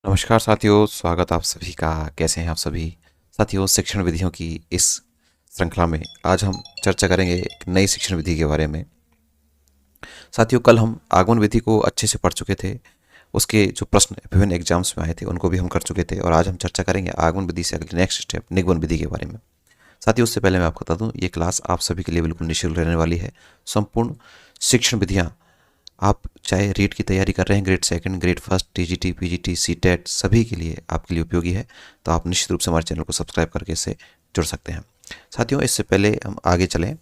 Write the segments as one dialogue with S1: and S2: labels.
S1: नमस्कार साथियों, स्वागत आप सभी का। कैसे हैं आप सभी साथियों? शिक्षण विधियों की इस श्रृंखला में आज हम चर्चा करेंगे एक नई शिक्षण विधि के बारे में। साथियों, कल हम आगमन विधि को अच्छे से पढ़ चुके थे। उसके जो प्रश्न विभिन्न एग्जाम्स में आए थे उनको भी हम कर चुके थे और आज हम चर्चा करेंगे आगमन विधि से अगले नेक्स्ट स्टेप निगमन विधि के बारे में। साथियों, उससे पहले मैं आपको बता दूं, ये क्लास आप सभी के लिए बिल्कुल निःशुल्क रहने वाली है। संपूर्ण शिक्षण विधियाँ आप चाहे रीट की तैयारी कर रहे हैं, grade second, grade first, TGT, PGT, CTET, सभी के लिए आपके लिए उपयोगी है। तो आप निश्चित रूप से हमारे चैनल को सब्सक्राइब करके इससे जुड़ सकते हैं। साथियों, इससे पहले हम आगे चलें,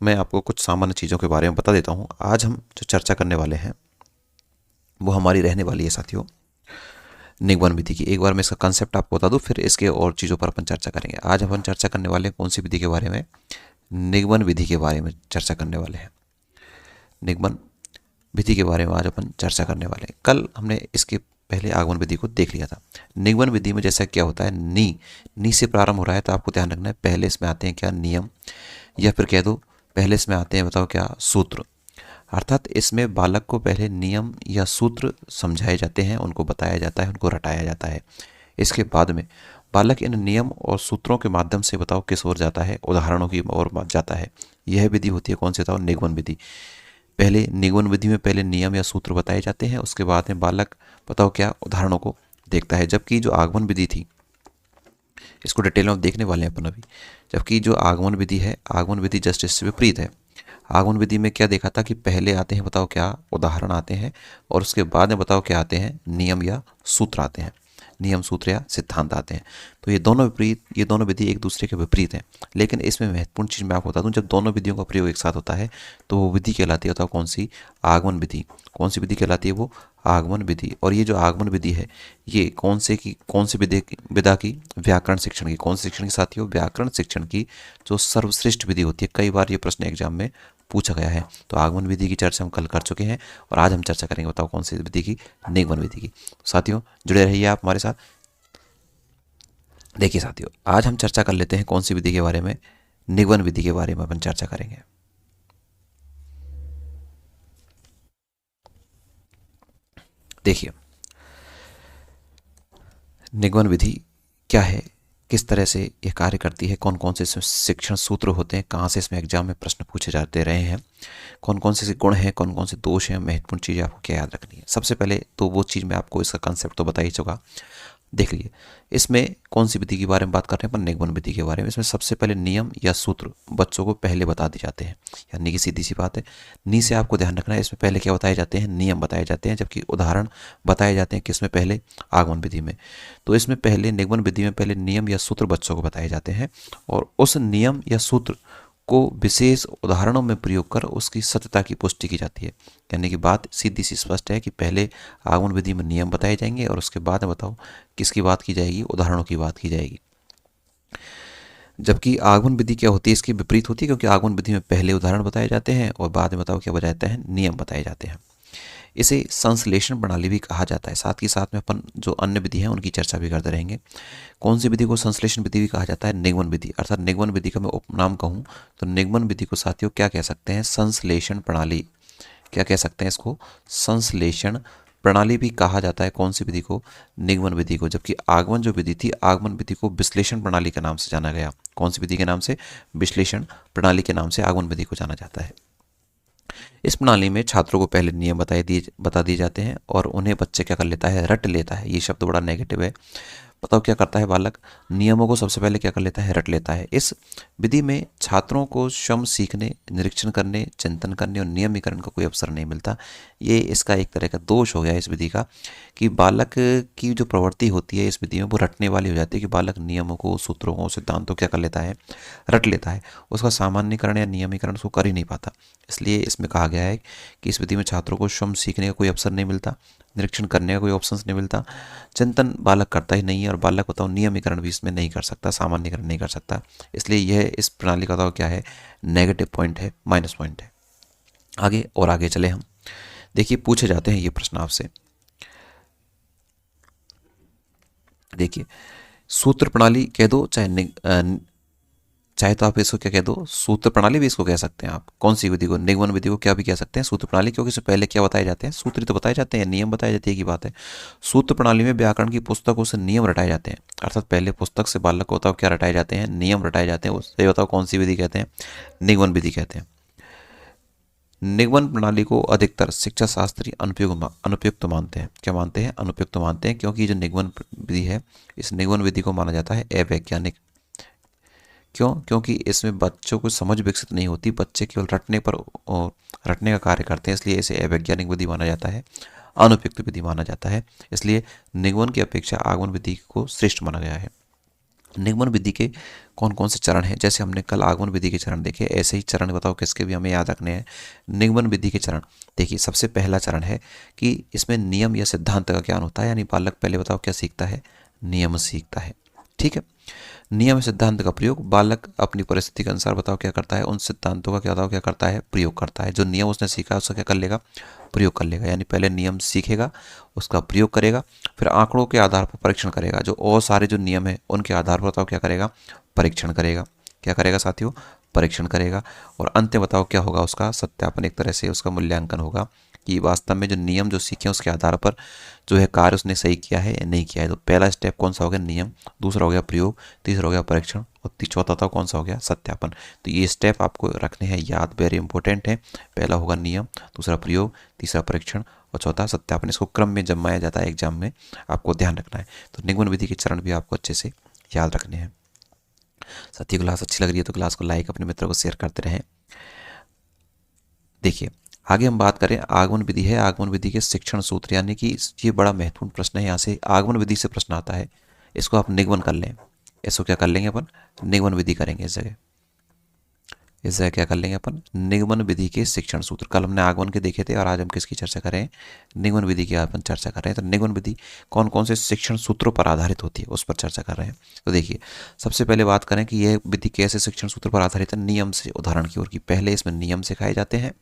S1: मैं आपको कुछ सामान्य चीज़ों के बारे में बता देता हूँ। आज हम जो चर्चा करने वाले हैं वो हमारी रहने वाली है साथियों निगमन विधि की। एक बार मैं इसका कंसेप्ट आपको बता दूँ, फिर इसके और चीज़ों पर अपन चर्चा करेंगे। आज अपन चर्चा करने वाले हैं कौन सी विधि के बारे में? निगमन विधि के बारे में चर्चा करने वाले हैं। निगमन विधि के बारे में आज अपन चर्चा करने वाले हैं। कल हमने इसके पहले आगमन विधि को देख लिया था। निगमन विधि में जैसा क्या होता है, नी से प्रारंभ हो रहा है, तो आपको ध्यान रखना है पहले इसमें आते हैं क्या? नियम, या फिर कह दो पहले इसमें आते हैं, बताओ क्या? सूत्र। अर्थात इसमें बालक को पहले नियम या सूत्र समझाए जाते हैं, उनको बताया जाता है, उनको रटाया जाता है। इसके बाद में बालक इन नियम और सूत्रों के माध्यम से बताओ किस ओर जाता है? उदाहरणों की ओर जाता है। यह विधि होती है कौन सी? बताओ, निगमन विधि। पहले निगमन विधि में पहले नियम या सूत्र बताए जाते हैं, उसके बाद में बालक बताओ क्या? उदाहरणों को देखता है। जबकि जो आगमन विधि थी, इसको डिटेल में देखने वाले हैं अपन अभी। जबकि जो आगमन विधि है, आगमन विधि जस्ट इससे विपरीत है। आगमन विधि में क्या देखा था कि पहले आते हैं, बताओ क्या? उदाहरण आते हैं, और उसके बाद में बताओ क्या आते हैं? नियम या सूत्र आते हैं। नियम, सूत्र या सिद्धांत आते हैं। तो ये दोनों विधि एक दूसरे के विपरीत हैं। लेकिन इसमें महत्वपूर्ण चीज़ मैं आपको बता दूं, जब दोनों विधियों का प्रयोग एक साथ होता है तो वो विधि कहलाती है, बताओ कौन सी? आगमन विधि। कौन सी विधि कहलाती है वो? आगमन विधि। और ये जो आगमन विधि है, ये कौन सी विधा की? व्याकरण शिक्षण की। कौन सी शिक्षण की साथियों? व्याकरण शिक्षण की जो सर्वश्रेष्ठ विधि होती है। कई बार ये प्रश्न एग्जाम में पूछा गया है। तो आगमन विधि की चर्चा हम कल कर चुके हैं और आज हम चर्चा करेंगे, बताओ कौन सी विधि की? निगमन विधि की। साथियों, जुड़े रहिए आप हमारे साथ। देखिए साथियों, आज हम चर्चा कर लेते हैं कौन सी विधि के बारे में? निगमन विधि के बारे में अपन चर्चा करेंगे। देखिए, निगमन विधि क्या है, किस तरह से ये कार्य करती है, कौन कौन से इसमें शिक्षण सूत्र होते हैं, कहाँ से इसमें एग्जाम में प्रश्न पूछे जाते रहे हैं, कौन कौन से गुण हैं, कौन कौन से दोष हैं, महत्वपूर्ण चीज़ें आपको क्या याद रखनी है। सबसे पहले तो वो चीज़ मैं आपको इसका कंसेप्ट तो बता ही चुका। देख लीजिए, इसमें कौन सी विधि के बारे में बात कर रहे हैं अपन? निगमन विधि के बारे में। इसमें सबसे पहले नियम या सूत्र बच्चों को पहले बता दिए जाते हैं, यानी कि सीधी सी बात है। नी से आपको ध्यान रखना है, इसमें पहले क्या बताए जाते हैं? नियम बताए जाते हैं, जबकि उदाहरण बताए जाते हैं किसमें? पहले आगमन विधि में। तो इसमें पहले निगमन विधि में पहले नियम या सूत्र बच्चों को बताए जाते हैं, और उस नियम या सूत्र को विशेष उदाहरणों में प्रयोग कर उसकी सत्यता की पुष्टि की जाती है। यानी कि बात सीधी सी स्पष्ट है कि पहले आगमन विधि में नियम बताए जाएंगे और उसके बाद में बताओ किसकी बात की जाएगी? उदाहरणों की बात की जाएगी। जबकि आगमन विधि क्या होती है? इसकी विपरीत होती है, क्योंकि आगमन विधि में पहले उदाहरण बताए जाते हैं और बाद में बताओ क्या बताया जाता है? नियम बताए जाते हैं। इसे संश्लेषण प्रणाली भी कहा जाता है। साथ ही साथ में अपन जो अन्य विधि हैं उनकी चर्चा भी करते रहेंगे। कौन सी विधि को संश्लेषण विधि भी कहा जाता है? निगमन विधि। अर्थात निगमन विधि का मैं उपनाम कहूँ तो निगमन विधि को साथियों क्या कह सकते हैं? संश्लेषण प्रणाली। क्या कह सकते हैं इसको? संश्लेषण प्रणाली भी कहा जाता है। कौन सी विधि को? निगमन विधि को। जबकि आगमन जो विधि थी, आगमन विधि को विश्लेषण प्रणाली के नाम से जाना गया। कौन सी विधि के नाम से? विश्लेषण प्रणाली के नाम से आगमन विधि को जाना जाता है। इस प्रणाली में छात्रों को पहले नियम बता दिए जाते हैं और उन्हें बच्चे क्या कर लेता है? रट लेता है। ये शब्द बड़ा नेगेटिव है। बताओ क्या करता है बालक? नियमों को सबसे पहले क्या कर लेता है? रट लेता है। इस विधि में छात्रों को स्वयं सीखने, निरीक्षण करने, चिंतन करने और नियमीकरण का कोई अवसर नहीं मिलता। ये इसका एक तरह का दोष हो गया इस विधि का, कि बालक की जो प्रवृत्ति होती है इस विधि में वो रटने वाली हो जाती है, कि बालक नियमों को, सूत्रों को, सिद्धांतों क्या कर लेता है? रट लेता है। उसका सामान्यकरण या नियमीकरण उसको कर ही नहीं पाता। इसलिए इसमें कहा गया है कि इस विधि में छात्रों को स्वयं सीखने का कोई अवसर नहीं मिलता, निरीक्षण करने का कोई ऑप्शंस नहीं मिलता, चिंतन बालक करता ही नहीं है, और बालक बताओ नियमीकरण भी इसमें नहीं कर सकता, सामान्यकरण नहीं कर सकता। इसलिए यह इस प्रणाली का बताओ क्या है? नेगेटिव पॉइंट है, माइनस पॉइंट है। आगे और आगे चले हम। देखिए, पूछे जाते हैं ये प्रश्न आपसे। देखिए, सूत्र प्रणाली कह दो चाहे चाहे तो आप इसको क्या कह दो, सूत्र प्रणाली भी इसको कह सकते हैं आप। कौन सी विधि को? निगमन विधि को क्या भी कह सकते हैं, सूत्र प्रणाली, क्योंकि इससे पहले क्या बताए जाते हैं, सूत्र तो बताए जाते हैं, नियम बताए जाते हैं की बात है। सूत्र प्रणाली में व्याकरण की पुस्तकों से नियम रटाए जाते हैं, अर्थात पहले पुस्तक से बालक को बताओ क्या रटाए जाते हैं, नियम रटाए जाते हैं। उससे बताओ कौन सी विधि कहते हैं, निगमन विधि कहते हैं। निगमन प्रणाली को अधिकतर शिक्षा शास्त्री अनुपयुक्त मानते हैं। क्या मानते हैं? अनुपयुक्त मानते हैं, क्योंकि जो निगमन विधि है, इस निगमन विधि को माना जाता है अवैज्ञानिक। क्यों? क्योंकि इसमें बच्चों को समझ विकसित नहीं होती, बच्चे केवल रटने का कार्य करते हैं, इसलिए इसे अवैज्ञानिक विधि माना जाता है, अनुपयुक्त विधि माना जाता है। इसलिए निगमन की अपेक्षा आगमन विधि को श्रेष्ठ माना गया है। निगमन विधि के कौन कौन से चरण हैं? जैसे हमने कल आगमन विधि के चरण देखे, ऐसे ही चरण बताओ किसके भी हमें याद रखने हैं। निगमन विधि के चरण देखिए, सबसे पहला चरण है कि इसमें नियम या सिद्धांत का ज्ञान होता है, यानी बालक पहले बताओ क्या सीखता है, नियम सीखता है। ठीक है, नियम सिद्धांत का प्रयोग बालक अपनी परिस्थिति के अनुसार बताओ क्या करता है, उन सिद्धांतों का क्या करता है, प्रयोग करता है। जो नियम उसने सीखा उसका क्या कर लेगा, प्रयोग कर लेगा। यानी पहले नियम सीखेगा, उसका प्रयोग करेगा, फिर आंकड़ों के आधार पर परीक्षण करेगा। जो और सारे जो नियम है उनके आधार पर बताओ क्या करेगा, परीक्षण करेगा। क्या करेगा साथियों, परीक्षण करेगा। और अंत में बताओ क्या होगा, उसका सत्यापन, एक तरह से उसका मूल्यांकन होगा कि वास्तव में जो नियम जो सीखे उसके आधार पर जो है कार्य उसने सही किया है या नहीं किया है। तो पहला स्टेप कौन सा हो गया, नियम, दूसरा हो गया प्रयोग, तीसरा हो गया परीक्षण, और चौथा था कौन सा हो गया, सत्यापन। तो ये स्टेप आपको रखने हैं याद, वेरी इंपॉर्टेंट है। पहला होगा नियम, दूसरा प्रयोग, तीसरा परीक्षण और चौथा सत्यापन। इसको क्रम में जमाया जाता है एग्जाम में, आपको ध्यान रखना है। तो निगमन विधि के चरण भी आपको अच्छे से याद रखने हैं। साथियों क्लास अच्छी लग रही है तो क्लास को लाइक, अपने मित्रों को शेयर करते रहें। देखिए आगे हम बात करें, आगमन विधि है, आगमन विधि के शिक्षण सूत्र, यानी कि ये बड़ा महत्वपूर्ण प्रश्न है। यहाँ से आगमन विधि से प्रश्न आता है, इसको आप निगमन कर लें। इसको क्या कर लेंगे अपन, निगमन विधि करेंगे इस जगह क्या कर लेंगे अपन, निगमन विधि के शिक्षण सूत्र। कल हमने आगमन के देखे थे और आज हम किसकी चर्चा करें, निगमन विधि की अपन चर्चा कर रहे हैं। तो निगमन विधि कौन कौन से शिक्षण सूत्रों पर आधारित होती है उस पर चर्चा कर रहे हैं। तो देखिए सबसे पहले बात करें कि यह विधि कैसे शिक्षण सूत्र पर आधारित है, नियम से उदाहरण की ओर की। पहले इसमें नियम सिखाए जाते हैं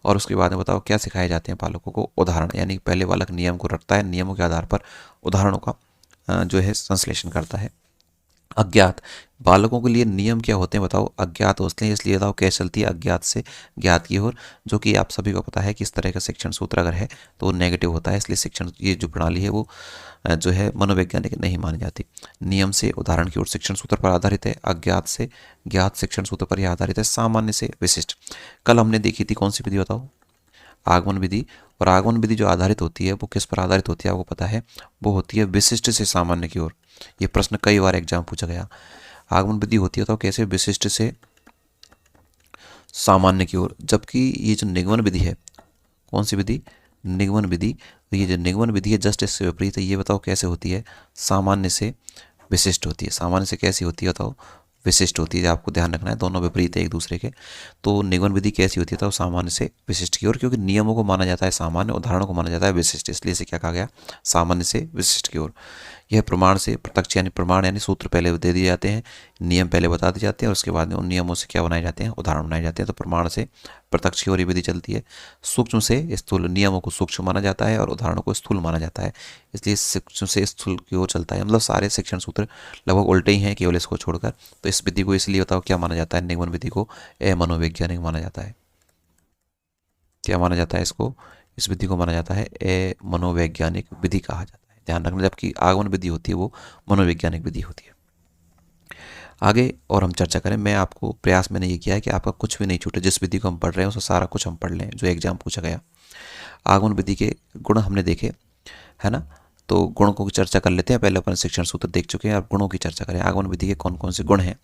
S1: और उसके बाद में बताओ क्या सिखाए जाते हैं बालकों को, उदाहरण। यानी पहले बालक नियम को रटता है, नियमों के आधार पर उदाहरणों का जो है संश्लेषण करता है। अज्ञात, बालकों के लिए नियम क्या होते हैं बताओ, अज्ञात होते हैं, इसलिए बताओ कैसे चलती है, अज्ञात से ज्ञात की ओर। जो कि आप सभी को पता है कि इस तरह का शिक्षण सूत्र अगर है तो वो नेगेटिव होता है, इसलिए शिक्षण ये जो प्रणाली है वो जो है मनोवैज्ञानिक नहीं मानी जाती। नियम से उदाहरण की ओर शिक्षण सूत्र पर आधारित है, अज्ञात से ज्ञात शिक्षण सूत्र पर यह आधारित है, सामान्य से विशिष्ट। कल हमने देखी थी कौन सी विधि बताओ, आगमन विधि। और आगमन विधि जो आधारित होती है वो किस पर आधारित होती है आपको पता है, वो होती है विशिष्ट से सामान्य की ओर। ये प्रश्न कई बार एग्जाम पूछा गया। आगमन विधि होती है तो कैसे, विशिष्ट से सामान्य की ओर। जबकि ये जो निगमन विधि है, कौन सी विधि, निगमन विधि, ये जो निगमन विधि है जस्ट इससे विपरीत है। ये बताओ कैसे होती है, सामान्य से विशिष्ट होती है। सामान्य से कैसी होती है बताओ, विशिष्ट होती है। आपको ध्यान रखना है, दोनों विपरीत है एक दूसरे के। तो निगमन विधि कैसी होती है तो सामान्य से विशिष्ट की ओर, क्योंकि नियमों को माना जाता है सामान्य, उदाहरणों को माना जाता है विशिष्ट, इसलिए इसे क्या कहा गया, सामान्य से विशिष्ट की ओर। यह प्रमाण से प्रत्यक्ष, यानी प्रमाण यानी सूत्र पहले दे दिए जाते हैं, नियम पहले बता दिए जाते हैं और उसके बाद में उन नियमों से क्या बनाए जाते हैं, उदाहरण बनाए जाते हैं। तो प्रमाण से प्रत्यक्ष की ओर ये विधि चलती है। सूक्ष्म से स्थूल, नियमों को सूक्ष्म माना जाता है और उदाहरणों को स्थूल माना जाता है, इसलिए सूक्ष्म से स्थूल की ओर चलता है। मतलब सारे शिक्षण सूत्र लगभग उल्टे ही हैं केवल इसको छोड़कर। तो इस विधि को इसलिए बताओ क्या माना जाता है, निगमन विधि को अमनोवैज्ञानिक माना जाता है। क्या माना जाता है इसको, इस विधि को माना जाता है अमनोवैज्ञानिक विधि कहा जाता है, ध्यान रखना। जबकि आगमन विधि होती है वो मनोवैज्ञानिक विधि होती है। आगे और हम चर्चा करें, मैं आपको प्रयास मैंने ये किया है कि आपका कुछ भी नहीं छूटे, जिस विधि को हम पढ़ रहे हैं उसका सारा कुछ हम पढ़ लें जो एग्जाम पूछा गया। आगमन विधि के गुण हमने देखे है ना, तो गुणों की चर्चा कर लेते हैं। पहले अपन शिक्षण सूत्र देख चुके हैं, अब गुणों की चर्चा करें। आगमन विधि के कौन कौन से गुण हैं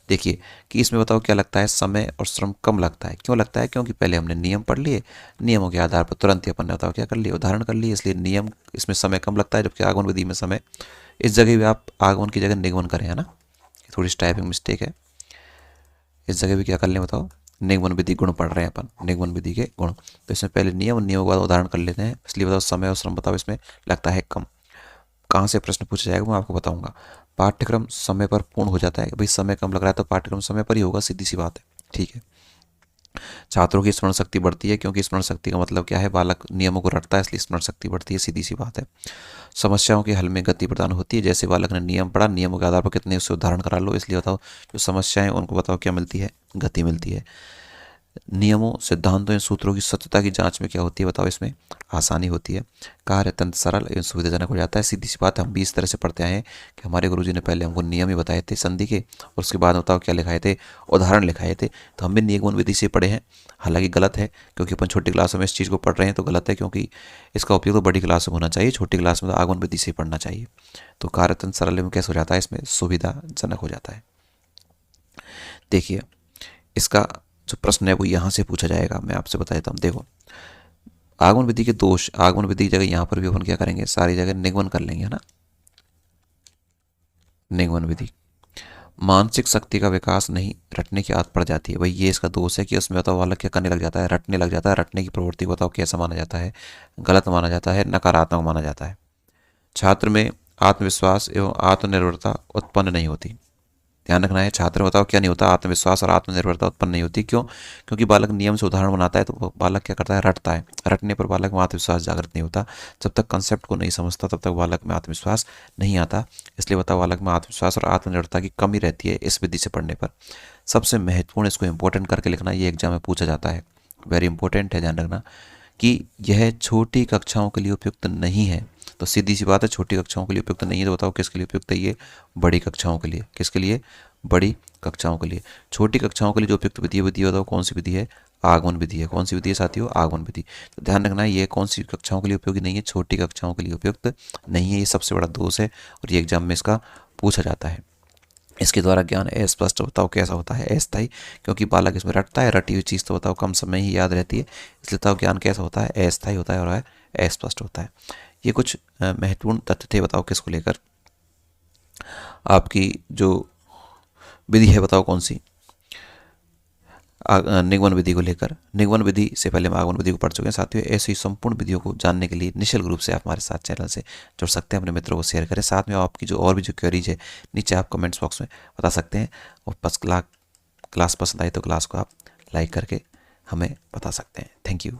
S1: देखिए, कि इसमें बताओ क्या लगता है, समय और श्रम कम लगता है। क्यों लगता है, क्योंकि पहले हमने नियम पढ़ लिए, नियमों के आधार पर तुरंत ही अपन ने बताओ क्या कर लिए, उदाहरण कर लिए, इसलिए नियम इसमें समय कम लगता है। जबकि आगमन विधि में समय, इस जगह भी आप आगमन की जगह निगमन करें है ना, थोड़ी सी टाइपिंग मिस्टेक है। इस जगह भी क्या कर लें बताओ, निगमन विधि गुण पढ़ रहे हैं अपन, निगमन विधि के गुण। तो इसमें पहले नियम और नियमों के बाद उदाहरण कर लेते हैं, इसलिए बताओ समय और श्रम बताओ इसमें लगता है कम। कहाँ से प्रश्न पूछा जाएगा मैं आपको बताऊंगा। पाठ्यक्रम समय पर पूर्ण हो जाता है, भाई समय कम लग रहा है तो पाठ्यक्रम समय पर ही होगा, सीधी सी बात है, ठीक है। छात्रों की स्मरण शक्ति बढ़ती है, क्योंकि स्मरण शक्ति का मतलब क्या है, बालक नियमों को रटता है, इसलिए स्मरण शक्ति बढ़ती है, सीधी सी बात है। समस्याओं के हल में गति प्रदान होती है, जैसे बालक ने नियम पढ़ा, नियमों के आधार पर कितने उससे उदाहरण करा लो, इसलिए बताओ जो समस्याएं उनको बताओ क्या मिलती है, गति मिलती है। नियमों, सिद्धांतों या सूत्रों की सत्यता की जांच में क्या होती है, बताओ इसमें आसानी होती है। कार्य तंत्र सरल एवं सुविधाजनक हो जाता है। सीधी सी बात है, हम भी इस तरह से पढ़ते आए हैं कि हमारे गुरुजी ने पहले हमको नियम ही बताए थे संधि के, और उसके बाद बताओ क्या लिखाए थे, उदाहरण लिखाए थे। तो हम भी नियमन विधि से पढ़े हैं, हालांकि गलत है, क्योंकि अपन छोटी क्लासों में इस चीज़ को पढ़ रहे हैं तो गलत है, क्योंकि इसका उपयोग तो बड़ी क्लास में होना चाहिए, छोटी क्लास में तो आगमन विधि से पढ़ना चाहिए। तो कार्य तंत्र सरल एवं कैसे हो जाता है, इसमें सुविधाजनक हो जाता है। देखिए इसका जो प्रश्न है वो यहाँ से पूछा जाएगा, मैं आपसे बता देता हूँ। देखो आगमन विधि के दोष, आगमन विधि की जगह यहाँ पर भी अपन क्या करेंगे, सारी जगह निगमन कर लेंगे, है ना। निगमन विधि, मानसिक शक्ति का विकास नहीं, रटने की आदत पड़ जाती है। भाई ये इसका दोष है कि उसमें बताओ बालक क्या करने लग जाता है, रटने लग जाता है। रटने की प्रवृत्ति को बताओ कैसा माना जाता है, गलत माना जाता है, नकारात्मक माना जाता है। छात्र में आत्मविश्वास एवं आत्मनिर्भरता उत्पन्न नहीं होती। ध्यान रखना है, छात्र बताओ क्या नहीं होता, आत्मविश्वास और आत्मनिर्भरता उत्पन्न नहीं होती। क्यों? क्योंकि बालक नियम से उदाहरण बनाता है तो बालक क्या करता है, रटता है। रटने पर बालक में आत्मविश्वास जागृत नहीं होता। जब तक कंसेप्ट को नहीं समझता तब तक बालक में आत्मविश्वास नहीं आता। इसलिए बताओ बालक में आत्मविश्वास और आत्मनिर्भरता की कमी रहती है इस विधि से पढ़ने पर। सबसे महत्वपूर्ण, इसको इंपॉर्टेंट करके लिखना, ये एग्जाम में पूछा जाता है, वेरी इंपॉर्टेंट है, ध्यान रखना कि यह छोटी कक्षाओं के लिए उपयुक्त नहीं है। तो सीधी सी बात है, छोटी कक्षाओं के लिए उपयुक्त नहीं है, तो बताओ किसके लिए उपयुक्त है, ये बड़ी कक्षाओं के लिए। किसके लिए? बड़ी कक्षाओं के लिए। छोटी कक्षाओं के लिए जो उपयुक्त विधि है, विधि बताओ कौन सी विधि है, आगमन विधि है। कौन सी विधि है साथियों? आगमन विधि। तो ध्यान रखना है, ये कौन सी कक्षाओं के लिए उपयोगी नहीं है, छोटी कक्षाओं के लिए उपयुक्त नहीं है। ये सबसे बड़ा दोष है और ये एग्जाम में इसका पूछा जाता है। इसके द्वारा ज्ञान अस्पष्ट, बताओ कैसा होता है, अस्थायी, क्योंकि बालक इसमें रटता है। रटी हुई चीज़ तो बताओ कम समय ही याद रहती है, इसलिए बताओ ज्ञान कैसा होता है, अस्थायी होता है और अस्पष्ट होता है। ये कुछ महत्वपूर्ण तथ्य थे, बताओ किसको लेकर, आपकी जो विधि है बताओ कौन सी, निगमन विधि को लेकर। निगमन विधि से पहले हम आगमन विधि को पढ़ चुके हैं साथियों। ऐसी संपूर्ण विधियों को जानने के लिए निःशुल्क रूप से आप हमारे साथ चैनल से जुड़ सकते हैं, अपने मित्रों को शेयर करें। साथ में आपकी जो और भी जो क्वेरीज है नीचे आप कमेंट्स बॉक्स में बता सकते हैं। और बस क्लास पसंद आई तो क्लास को आप लाइक करके हमें बता सकते हैं। Thank you.